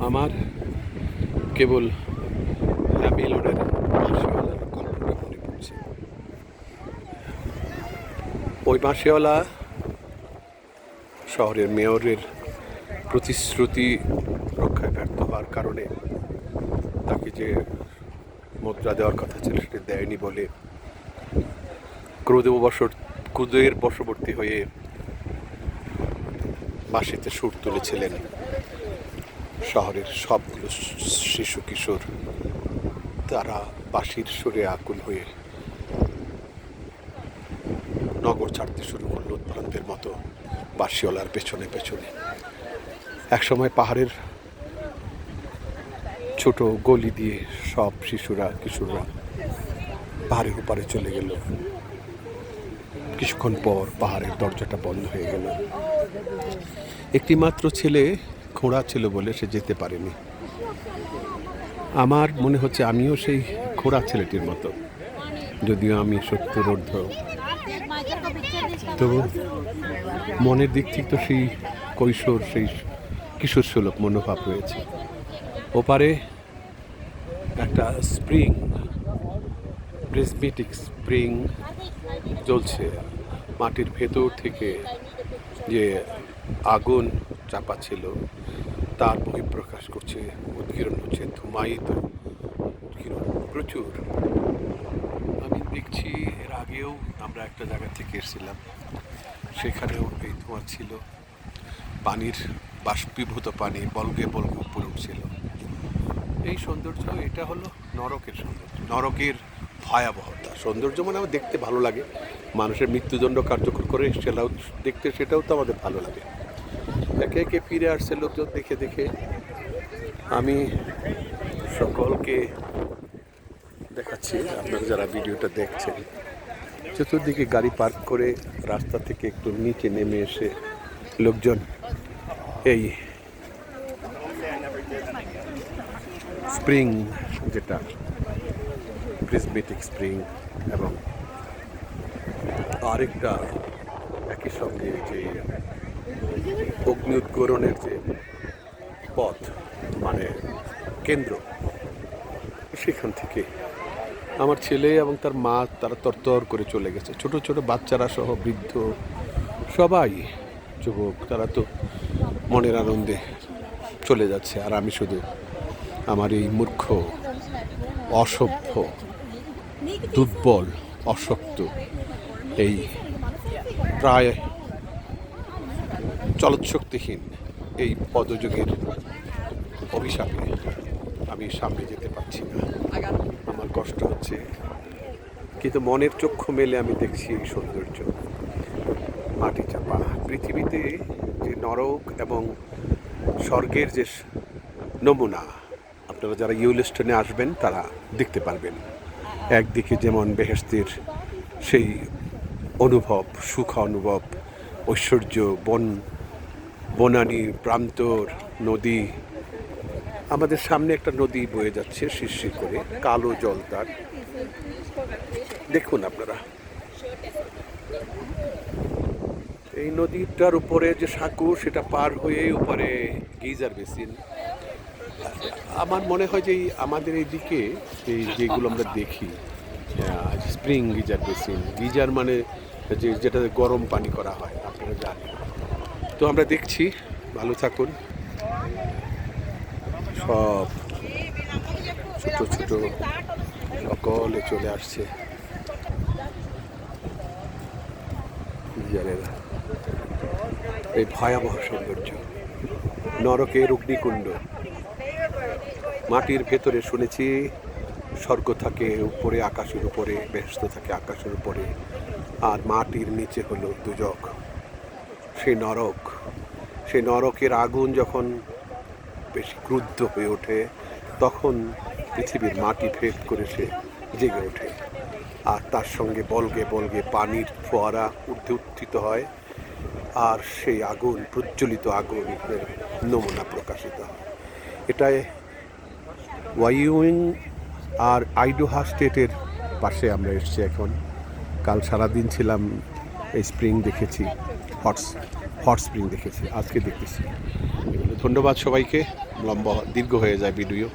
আমার কেবল হ্যামিলনের মাসিওয়ালার গল্পটা মনে পড়ছে। ওই মাসিওয়ালা শহরের মেয়রের প্রতিশ্রুতি রক্ষায় ব্যর্থ হওয়ার কারণে তাকে যে মুদ্রা দেওয়ার কথা ছিল সেটা দেয়নি বলে ক্রোধের বশবর্তী হয়ে বাঁশিতে সুর তুলেছিলেন শহরের সবগুলো শিশু কিশোর। তারা বাঁশির সুরে আকুল হয়ে নগর ছাড়তে শুরু করলো উৎপান্তের মতো বাঁশিওয়ালার পেছনে পেছনে। একসময় পাহাড়ের ছোট গলি দিয়ে সব কিশোররা পাহাড়ের ওপারে চলে গেল। কিছুক্ষণ পর পাহাড়ের দরজাটা বন্ধ হয়ে গেল। একটি মাত্র ছেলে খোঁড়া ছিল বলে সে যেতে পারেনি। আমার মনে হচ্ছে আমিও সেই খোঁড়া ছেলেটির মতো, যদিও আমি 70 ঊর্ধ্ব, তবু মনের দিক থেকে তো সেই কৈশোর, সেই কিশোর সুলভ মনোভাব রয়েছে। ওপারে একটা প্রিজমেটিক স্প্রিং জ্বলছে। মাটির ভেতর থেকে যে আগুন চাপা ছিল তার বহিঃপ্রকাশ করছে, উদ্গীরণ হচ্ছে, ধুমায়িত উদ্গীরণ প্রচুর। আমি দেখছি এর আগেও আমরা একটা জায়গা থেকে এসেছিলাম, সেখানেও এই ধোঁয়া ছিল। পানির বাষ্পীভূত পানি বলগে বলগে উপরে উঠছিল। এই সৌন্দর্য, এটা হলো নরকের সৌন্দর্য, নরকের ভয়াবহতা। সৌন্দর্য মানে আমার দেখতে ভালো লাগে, মানুষের মৃত্যুদণ্ড কার্যকর করে সেটাও দেখতে, সেটাও তো আমাদের ভালো লাগে। একে একে ফিরে আসছে লোকজন দেখে দেখে। আমি সকলকে দেখাচ্ছি, আপনারা যারা ভিডিওটা দেখছেন, চতুর্দিকে গাড়ি পার্ক করে রাস্তা থেকে একটু নিচে নেমে এসে লোকজন এই স্প্রিং, যেটা প্রিজমেটিক স্প্রিং এবং আরেকটা একই সঙ্গে যে অগ্নি উদ্গরণের যে পথ, মানে কেন্দ্র, সেখান থেকে আমার ছেলে এবং তার মা তারা তরতর করে চলে গেছে। ছোট ছোট বাচ্চারা সহ বৃদ্ধ সবাই, যুবক, তারা তো মনের আনন্দে চলে যাচ্ছে। আর আমি শুধু আমার এই মূর্খ, অসভ্য, দুর্বল, অশক্ত, এই প্রায় চলৎশক্তিহীন এই পদযুগের অভিশাপে আমি সামনে যেতে পারছি না। আমার কষ্ট হচ্ছে, কিন্তু মনের চক্ষু মেলে আমি দেখছি এই সৌন্দর্য। মাটি চাপা পৃথিবীতে যে নরক এবং স্বর্গের যে নমুনা, আপনারা যারা ইউলিস্টনে আসবেন তারা দেখতে পারবেন। একদিকে যেমন বেহেশতের সেই অনুভব, সুখ অনুভব, ঐশ্বর্য, বনানী, প্রান্তর, নদী। আমাদের সামনে একটা নদী বয়ে যাচ্ছে শিরশির করে, কালো জল তার, দেখুন আপনারা। এই নদীটার উপরে যে সাঁকো, সেটা পার হয়ে উপরে গিজার বেসিন। আমার মনে হয় যে আমাদের এই দিকে এই যেগুলো আমরা দেখি, স্প্রিং গিজার বেসিন, গিজার মানে যেটাতে গরম পানি করা হয়, আপনারা জানেন। তো আমরা দেখছি, ভালো থাকুন। সব ছোট ছোট সকলে চলে আসছে গিজারেরা। এই ভয়াবহ সৌন্দর্য, নরকের অগ্নিকুণ্ড। মাটির ভেতরে শুনেছি স্বর্গ থাকে উপরে, আকাশের উপরে, বেহেশত থাকে আকাশের উপরে, আর মাটির নিচে হলো দুজক, সেই নরক। সেই নরকের আগুন যখন বেশি ক্রুদ্ধ হয়ে ওঠে, তখন পৃথিবীর মাটি ভেদ করে সে জেগে ওঠে, আর তার সঙ্গে বলগে বলগে পানির ফোয়ারা ঊর্ধ্বে উত্থিত হয়, আর সেই আগুন, প্রজ্বলিত আগুনের নমুনা প্রকাশিত হয়। এটাই ওয়াইওমিং আর আইডাহো স্টেটের পাশে আমরা এসেছি এখন। কাল সারাদিন ছিলাম, এই স্প্রিং দেখেছি, হট স্প্রিং দেখেছি, আজকে দেখতেছি। ধন্যবাদ সবাইকে। লম্বা দীর্ঘ হয়ে যায় ভিডিও।